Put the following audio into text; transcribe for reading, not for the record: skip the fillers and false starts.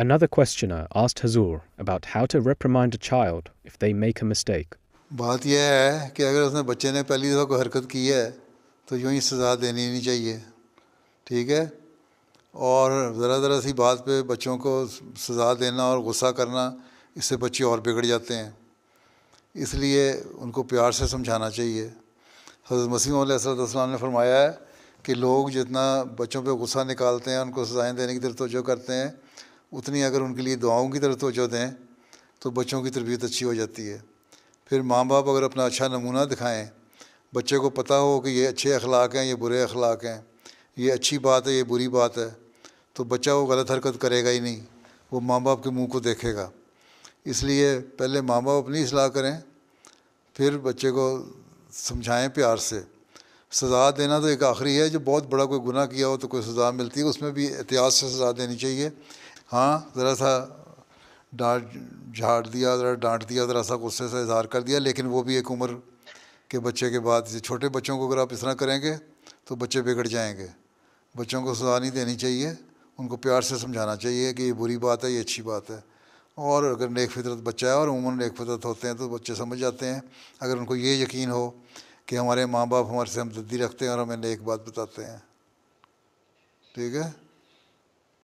Another questioner asked Huzoor about how to reprimand a child if they make a mistake. بات یہ ہے کہ اگر اس نے بچے نے پہلی دفعہ کوئی حرکت کی ہے تو یوں ہی سزا دینی نہیں چاہیے، ٹھیک ہے؟ اور ذرا ذرا سی بات پہ بچوں کو سزا دینا اور غصہ کرنا، اس سے بچے اور بگڑ جاتے ہیں، اس لیے ان کو پیار سے سمجھانا چاہیے۔ حضرت مسیح علیہ السلام نے فرمایا ہے کہ لوگ جتنا بچوں پہ غصہ نکالتے ہیں، ان کو سزائیں دینے کی طرف توجہ کرتے ہیں، اتنی اگر ان کے لیے دعاؤں کی طرف توجہ دیں تو بچوں کی تربیت اچھی ہو جاتی ہے۔ پھر ماں باپ اگر اپنا اچھا نمونہ دکھائیں، بچے کو پتہ ہو کہ یہ اچھے اخلاق ہیں، یہ برے اخلاق ہیں، یہ اچھی بات ہے، یہ بری بات ہے، تو بچہ وہ غلط حرکت کرے گا ہی نہیں، وہ ماں باپ کے منہ کو دیکھے گا۔ اس لیے پہلے ماں باپ اپنی اصلاح کریں، پھر بچے کو سمجھائیں پیار سے۔ سزا دینا تو ایک آخری ہے، جو بہت بڑا کوئی گناہ کیا ہو تو کوئی سزا ملتی ہے، اس میں بھی احتیاط سے سزا دینی چاہیے۔ ہاں ذرا سا جھاڑ دیا، ذرا ڈانٹ دیا، ذرا سا غصے سے اظہار کر دیا، لیکن وہ بھی ایک عمر کے بچے کے بعد، چھوٹے بچوں کو اگر آپ اس طرح کریں گے تو بچے بگڑ جائیں گے۔ بچوں کو سزا نہیں دینی چاہیے، ان کو پیار سے سمجھانا چاہیے کہ یہ بری بات ہے، یہ اچھی بات ہے۔ اور اگر نیک فطرت بچہ ہے، اور عموماً نیک فطرت ہوتے ہیں، تو بچے سمجھ جاتے ہیں، اگر ان کو یہ یقین ہو کہ ہمارے ماں باپ ہمارے سے ہمدردی رکھتے ہیں اور ہمیں نیک بات بتاتے ہیں، ٹھیک ہے۔